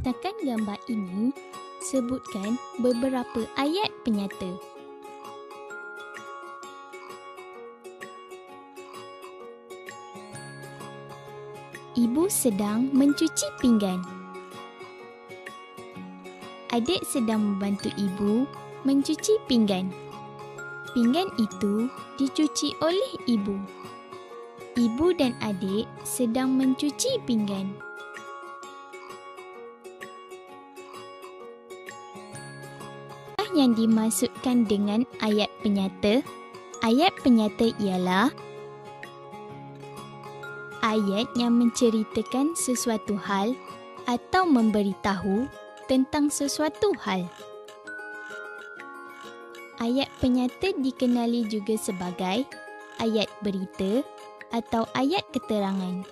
Berdasarkan gambar ini, sebutkan beberapa ayat penyata. Ibu sedang mencuci pinggan. Adik sedang membantu ibu mencuci pinggan. Pinggan itu dicuci oleh ibu. Ibu dan adik sedang mencuci pinggan. Yang dimaksudkan dengan ayat penyata? Ayat penyata ialah ayat yang menceritakan sesuatu hal atau memberitahu tentang sesuatu hal. Ayat penyata dikenali juga sebagai ayat berita atau ayat keterangan.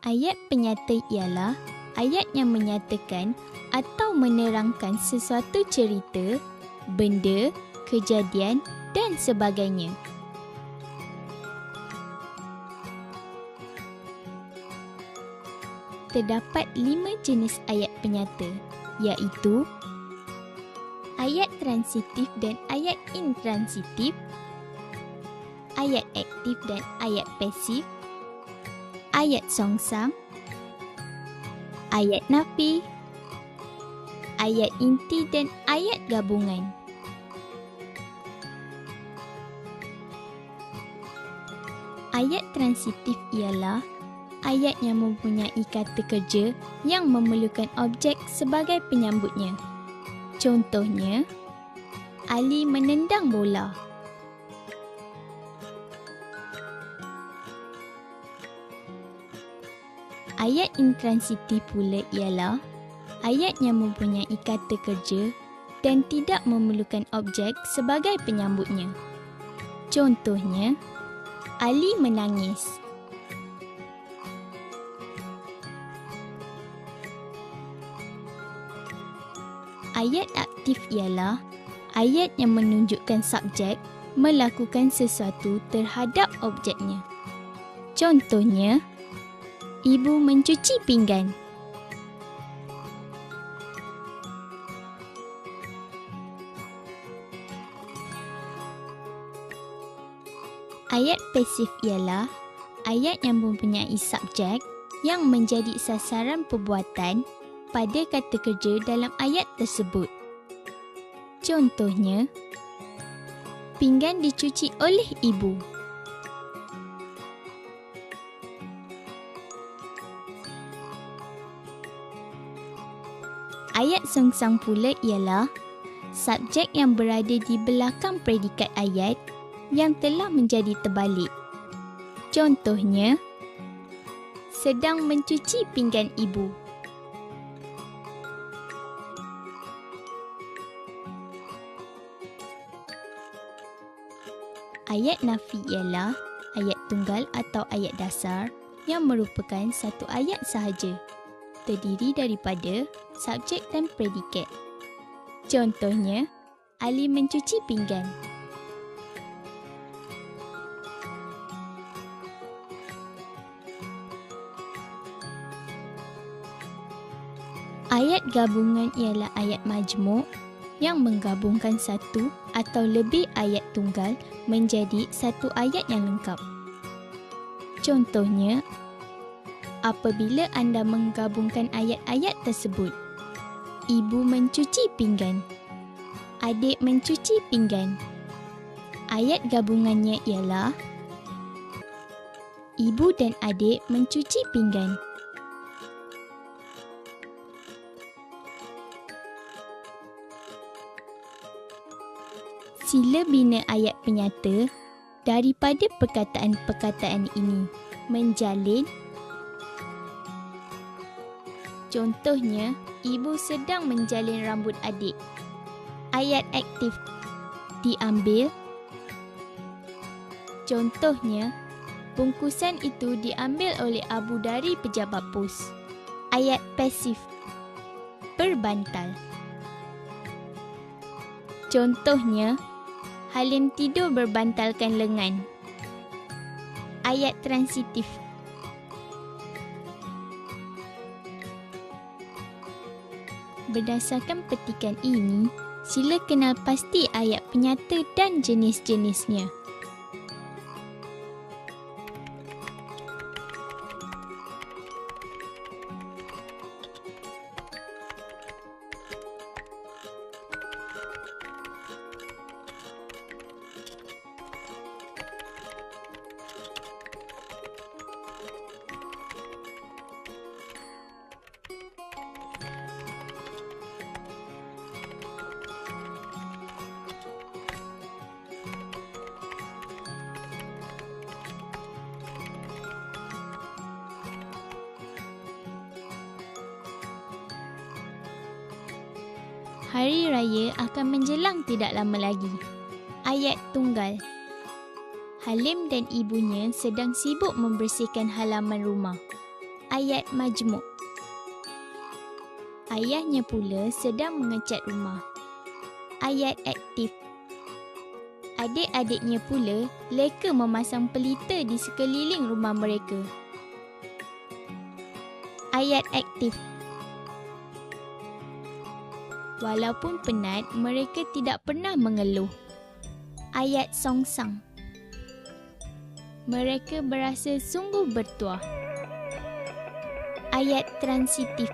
Ayat penyata ialah ayat yang menyatakan atau menerangkan sesuatu cerita, benda, kejadian dan sebagainya. Terdapat 5 jenis ayat penyata, iaitu ayat transitif dan ayat intransitif, ayat aktif dan ayat pasif, ayat songsang, ayat nafi, ayat inti dan ayat gabungan. Ayat transitif ialah ayat yang mempunyai kata kerja yang memerlukan objek sebagai penyambutnya. Contohnya, Ali menendang bola. Ayat intransitif pula ialah ayat yang mempunyai kata kerja dan tidak memerlukan objek sebagai penyambutnya. Contohnya, Ali menangis. Ayat aktif ialah ayat yang menunjukkan subjek melakukan sesuatu terhadap objeknya. Contohnya, Ibu mencuci pinggan. Ayat pasif ialah ayat yang mempunyai subjek yang menjadi sasaran perbuatan pada kata kerja dalam ayat tersebut. Contohnya, pinggan dicuci oleh ibu. Ayat songsang pula ialah subjek yang berada di belakang predikat ayat yang telah menjadi terbalik. Contohnya, sedang mencuci pinggan ibu. Ayat nafi ialah ayat tunggal atau ayat dasar yang merupakan satu ayat sahaja, terdiri daripada subjek dan predikat. Contohnya, Ali mencuci pinggan. Ayat gabungan ialah ayat majmuk yang menggabungkan satu atau lebih ayat tunggal menjadi satu ayat yang lengkap. Contohnya, apabila anda menggabungkan ayat-ayat tersebut, Ibu mencuci pinggan, Adik mencuci pinggan. Ayat gabungannya ialah Ibu dan adik mencuci pinggan. Sila bina ayat penyata daripada perkataan-perkataan ini menjalin. Contohnya, ibu sedang menjalin rambut adik. Ayat aktif diambil. Contohnya, bungkusan itu diambil oleh Abu dari pejabat pos. Ayat pasif berbantal. Contohnya, Halim tidur berbantalkan lengan. Ayat transitif Berdasarkan petikan ini, sila kenal pasti ayat penyata dan jenis-jenisnya. Hari Raya akan menjelang tidak lama lagi. Ayat tunggal. Halim dan ibunya sedang sibuk membersihkan halaman rumah. Ayat majmuk. Ayahnya pula sedang mengecat rumah. Ayat aktif. Adik-adiknya pula leka memasang pelita di sekeliling rumah mereka. Ayat aktif. Walaupun penat, mereka tidak pernah mengeluh. Ayat songsang. Mereka berasa sungguh bertuah. Ayat transitif.